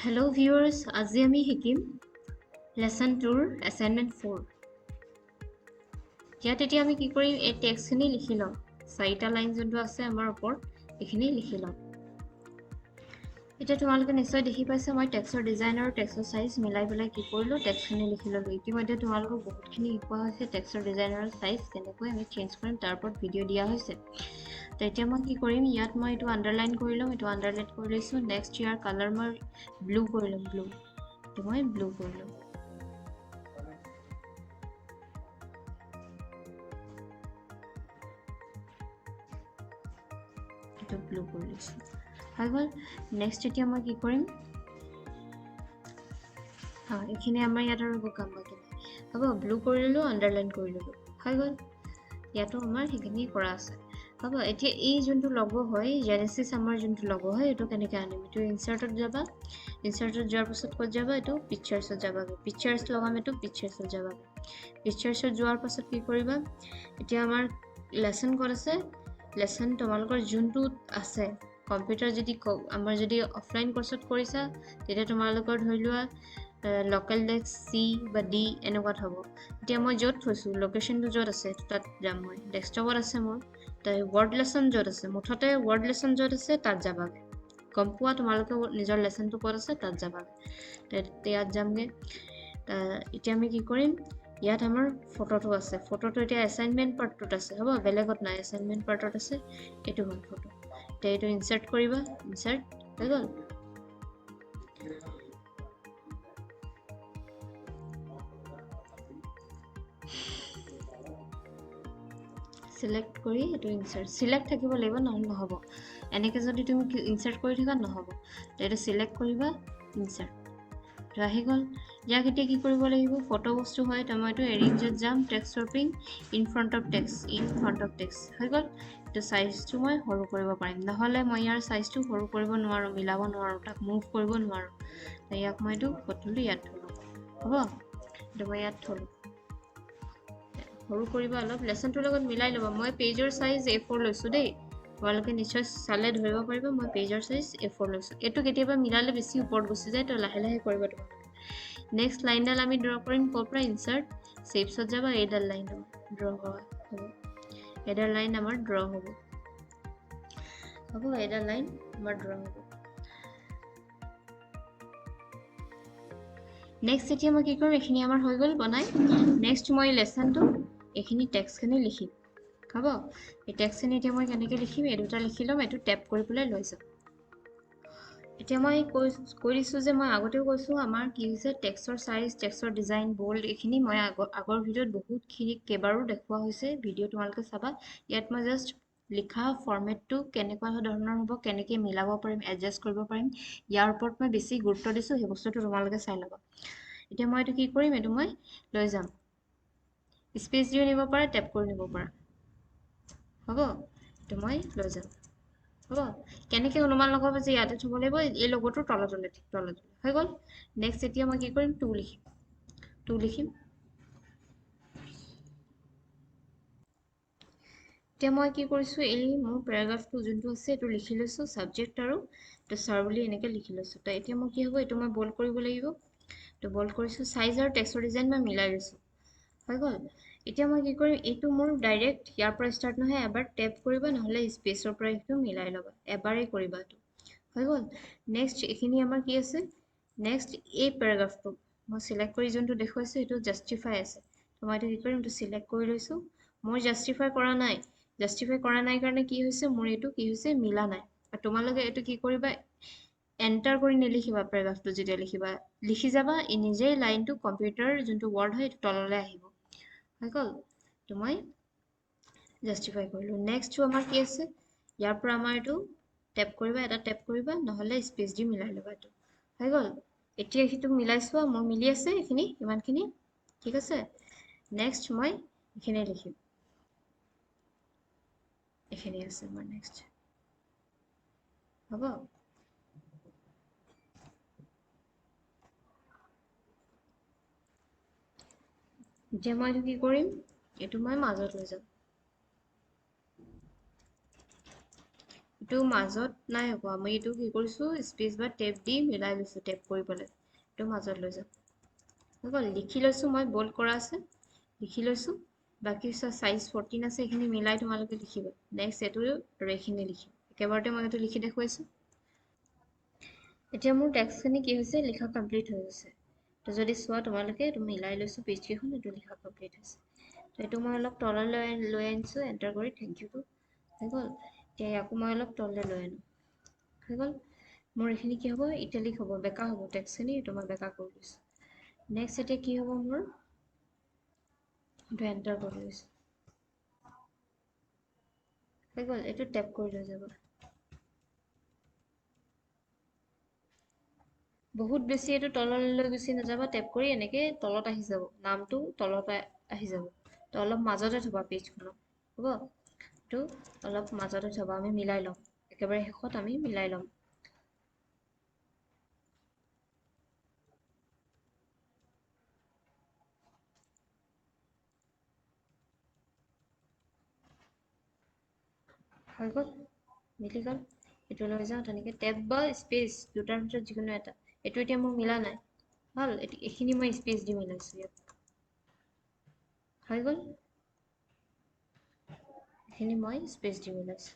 Hello viewers, আজি আমি শিকিম lesson 2 assignment 4 ইয়াত এতিয়া আমি কি কৰিম এই টেক্সটখিনি লিখি লম চাৰিটা লাইন যোনটো আছে আমাৰ ওপৰত এইখিনি লিখি লম এতিয়া তোমালোকে নিশ্চয় দেখি পাইছা মই টেক্সটৰ ডিজাইন আৰু টেক্সটৰ সাইজ মিলাই পেলাই কি কৰিলো টেক্সটখিনি লিখি ললো ইতিমধ্যে তোমালোকক বহুতখিনি শিকোৱা হৈছে টেক্সটৰ ডিজাইন আৰু সাইজ কেনেকৈ আমি চেঞ্জ কৰিম তাৰ ওপৰত ভিডিও দিয়া হৈছে তো এতিয়া মই কি কৰিম ইয়াত মই এটো আন্ডাৰলাইন কৰি লম এটো আন্ডাৰলাইন কৰি লৈছো নেক্সট ইয়াৰ কালাৰ মই ব্লু কৰি লম ব্লু তো মই ব্লু কৰি লম এটো ব্লু কৰি লৈছো হৈ গল নেক্সট এতিয়া মই কি কৰিম এখিনি আমাৰ ইয়াত আৰু কাম বাকি নাই হ'ব ব্লু কৰি ললো আন্ডাৰলাইন কৰি ললো হৈ গল ইয়াতো আমাৰ হেখিনি কৰা আছে হ'ব এতিয়া এই যোনটো লগো হয় জেনেসিস আমাৰ যোনটো লগো হয় এটো কেনেকৈ আনিম এটো ইনসাৰ্টত যাবা ইনসাৰ্টত যোৱাৰ পাছত ক'ত যাবা এটো পিকচাৰ্ছত যাবা পিকচাৰ্ছ লগাম এটো পিকচাৰ্ছত যাবা পিকচাৰ্ছত যোৱাৰ পাছত কি কৰিবা এতিয়া আমাৰ লেসন ক'ত আছে লেসন তোমালোকৰ যোনটো আছে কম্পিউটাৰ যদি আমাৰ যদি অফলাইন কোৰ্সত কৰিছা তেতিয়া তোমালোকৰ ধৰি লোৱা লোকেল ডেস্ক সি বা ডি এনেকুৱাত হ'ব এতিয়া মই য'ত থৈছো লোকেশনটো য'ত আছে তাত যাম মই ডেস্কটপত আছে মোৰ তাই ওয়াৰ্ড লেসন য'ত আছে মুঠতে ওয়াৰ্ড লেসন য'ত আছে তাত যাবাগে গম পোৱা তোমালোকে নিজৰ লেসনটো ক'ত আছে তাত যাবাগে ইয়াত যামগে এতিয়া আমি কি কৰিম ইয়াত আমাৰ ফটোটো আছে ফটোটো এতিয়া অ্যাসাইনমেন্ট পাৰ্টত আছে হ'ব বেলেগত নাই অ্যাসাইনমেন্ট পাৰ্টত আছে এটো হ'ল ফটো এতিয়া এটো ইনসাৰ্ট কৰিবা ইনসাৰ্ট হৈ গল সিলেক্ট কৰি এটো ইনসাৰ্ট সিলেক্ট থাকিব লাগিব নহলে নহব এনেকে যদি তুমি ইনসাৰ্ট কৰি থাকা নহব এটো সিলেক্ট কৰিবা ইনসাৰ্ট ৰাহি গল ইয়াক এতিয়া কি কৰিব লাগিব ফটো বস্তু হয় টমেটো এৰেঞ্জত যাম text shopping in front of text হৈ গল তো সাইজটো মই সৰু কৰিব পাৰিম নহলে মই ইয়াৰ সাইজটো সৰু কৰিব নোৱাৰো মিলাব নোৱাৰো তাক মুভ কৰিব নোৱাৰো ইয়াক মই এটো ফটোটো ইয়াত থলো হ'ব তো মই ইয়াত থলো সৰু কৰিবা অলপ লেসনটোৰ লগত মিলাই লবা মই পেজৰ সাইজ A4 লৈছো দেই তোমালোকে নিশ্চয় চালে ধৰিব পাৰিবা মই পেজৰ সাইজ A4 লৈছো এটো কেতিয়াবা মিলালে বেছি ওপৰত গুচি যায় তো লাহে লাহে কৰিবা তোমালোকে নেক্সট লাইনডাল আমি ড্ৰ কৰিম কোপৰা ইনসাৰ্ট শেপছত যাবা এডাল লাইন ড্ৰ হ'ব এডাল লাইন আমাৰ ড্ৰ হ'ব এডাল লাইন আমাৰ ড্ৰ হ'ব নেক্সট এতিয়া মই কি কৰিম এখিনি আমাৰ হৈ গল বনাই নেক্সট মই লেসনটো এখিনি টেক্সটখিনি লিখিম হ'ব এই টেক্সটখিনি এতিয়া মই কেনেকৈ লিখিম এই দুটা লিখি লম এটো ট্যাপ কৰি পেলাই লৈ যাম এতিয়া মই কৈ দিছো যে মই আগতেও কৈছো আমাৰ কি হৈছে টেক্সটৰ সাইজ টেক্সটৰ ডিজাইন বোল্ড এখিনি মই আগৰ ভিডিওত বহুত খিনি কেবাৰো দেখুৱা হৈছে ভিডিও তোমালোকে চাবা ইয়াত মই জাস্ট লিখা ফৰমেটটো কেনেকুৱা ধৰণৰ হ'ব কেনেকৈ মিলাব পাৰিম এডজাস্ট কৰিব পাৰিম ইয়াৰ ওপৰত মই বেছি গুৰুত্ব দিছো সেই বস্তুটো তোমালোকে চাই ল'বা এতিয়া মই এটো কি কৰিম এটো মই লৈ যাম স্পেস দিও নিব পাৰা ট্যাপ কৰি নিব পাৰা হ'ব এটো মই লৈ যাম হ'ব কেনেকৈ অনুমান লগাব যে ইয়াতে থব লাগিব এই লোগোটো তলত হৈ গল নেক্সট এতিয়া মই কি কৰিম 2 লিখিম এতিয়া মই কি কৰিছো এই মোৰ প্যাৰাগ্ৰাফটো যোনটো আছে এটো লিখি লৈছো সাবজেক্ট আৰু তো স্যাৰ বুলি এনেকৈ লিখি লৈছো তো এতিয়া মই কি হ'ব এটো মই বোল্ড কৰিব লাগিব তো বোল্ড কৰিছো সাইজ আৰু টেক্সটৰ ডিজাইন মই মিলাই লৈছো হৈ গল এতিয়া মই কি কৰিম এটো মোৰ ডাইৰেক্ট ইয়াৰ পৰা ষ্টাৰ্ট নহয় এবাৰ ট্যাপ কৰিবা নহলে স্পেসৰ পৰা এটো মিলাই লবা এবাৰেই কৰিবা এটো হৈ গল নেক্সট এখিনি আমাৰ কি আছে নেক্সট এই প্যাৰাগ্ৰাফটো মই সিলেক্ট কৰি যোনটো দেখুৱাইছো এটো জাস্টিফাই আছে তো মই এটো কি কৰিম এটো সিলেক্ট কৰি লৈছো মই জাস্টিফাই কৰা নাই কাৰণে কি হৈছে মোৰ এটো কি হৈছে মিলা নাই আৰু তোমালোকে এটো কি কৰিবা এন্টাৰ কৰি নিলিখিবা প্যাৰাগ্ৰাফটো যেতিয়া লিখিবা লিখি যাবা নিজে লাইনটো কম্পিউটাৰ যোনটো ওয়াৰ্ড হয় এটো তললৈ আহিব হৈ গল তো মই জাস্টিফাই কৰিলো নেক্সটটো আমাৰ কি আছে ইয়াৰ পৰা আমাৰ এটো ট্যাপ কৰিবা এটা ট্যাপ কৰিবা নহলে স্পেস দি মিলাই লবা এটো হৈ গল এতিয়া এটো মিলাইছো মোৰ মিলি আছে এখিনি ইমানখিনি ঠিক আছে নেক্সট মই এখিনি লিখিম এখিনি আছে মোৰ নেক্সট হ'ব এতিয়া মই কি কৰিম এটো মই মাজত লৈ যাম এইটো মাজত নাই হ'ব আমি এইটো কি কৰিছোঁ স্পেচ বা টেপ দি মিলাই লৈছোঁ টেপ কৰি পেলাই এইটো মাজত লৈ যাম হৈ গ'ল লিখি লৈছোঁ মই বল্ড কৰা আছে লিখি লৈছোঁ বাকী চাইজ 14 আছে এইখিনি মিলাই তোমালোকে লিখিবা নেক্সট এইটো আৰু এইখিনি লিখিম একেবাৰতে মই এইটো লিখি দেখুৱাইছোঁ এতিয়া মোৰ টেক্সটখিনি কি হৈছে লিখা কমপ্লিট হৈ গৈছে তো যদি চোৱা তোমালোকে এইটো মিলাই লৈছোঁ পেজকেইখন এইটো লিখা কমপ্লিট হৈছে তো এইটো মই অলপ তললৈ লৈ আনিছোঁ এণ্টাৰ কৰি থেংক ইউটো হৈ গ'ল এতিয়া ইয়াকো মই অলপ তললৈ লৈ আনো হৈ গ'ল মোৰ এইখিনি কি হ'ব ইটালিক হ'ব বেকা হ'ব টেক্সটখিনি এইটো মই বেকা কৰি লৈছোঁ নেক্সট এতিয়া কি হ'ব মোৰ এইটো এণ্টাৰ কৰি লৈছোঁ হৈ গ'ল এইটো টেপ কৰি লৈ যাব বহুত বেছি এইটো তললৈ গুচি নাযাবা টেপ কৰি এনেকে তলত আহি যাব নামটো তলত আহি যাব তো অলপ মাজতে থবা পেজখনত হ'ব এইটো অলপ মাজতে থবা আমি মিলাই ল'ম একেবাৰে শেষত আমি মিলাই ল'ম হৈ গ'ল মিলি গ'ল এইটো লৈ যাওঁ তেনেকৈ টেপ বা স্পেচ দুটাৰ ভিতৰত যিকোনো এটা এইটো এতিয়া মোৰ মিলা নাই ভাল এইখিনি মই স্পেচ দি মিলাইছোঁ ইয়াত হৈ গ'ল এইখিনি মই স্পেচ দি মিলাইছোঁ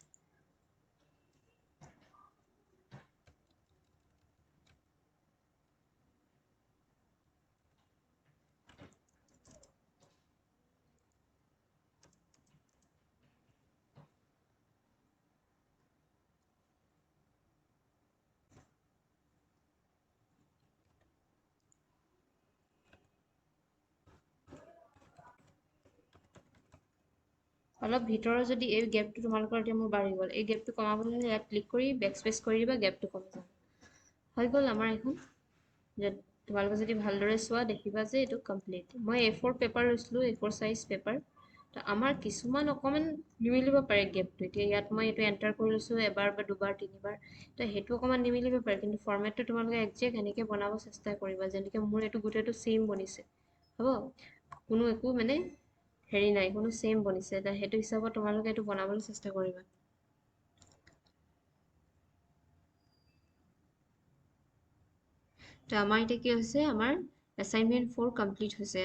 অলপ ভিতৰৰ যদি এই গেপটো তোমালোকৰ এতিয়া মোৰ বাঢ়ি গ'ল এই গেপটো কমাবলৈ হ'লে ইয়াত ক্লিক কৰি বেকস্পেচ কৰি দিবা গেপটো কমি যাব হৈ গ'ল আমাৰ এখন তোমালোকে যদি ভালদৰে চোৱা দেখিবা যে এইটো কমপ্লিট মই A4 পেপাৰ লৈছিলোঁ A4 চাইজ পেপাৰ তো আমাৰ কিছুমান অকণমান নিমিলিব পাৰে গেপটো এতিয়া ইয়াত মই এইটো এণ্টাৰ কৰি লৈছোঁ এবাৰ বা দুবাৰ তিনিবাৰ তো সেইটো অকণমান নিমিলিব পাৰে কিন্তু ফৰ্মেটটো তোমালোকে একজেক্ট এনেকৈ বনাব চেষ্টা কৰিবা যেনেকৈ মোৰ এইটো গোটেইটো ছেইম বনিছে হ'ব কোনো একো মানে হেৰি নাই কোনো ছেইম বনিছে সেইটো হিচাপত তোমালোকে এইটো বনাবলৈ চেষ্টা কৰিবা তো আমাৰ এতিয়া কি হৈছে আমাৰ এছাইনমেণ্ট 4 কমপ্লিট হৈছে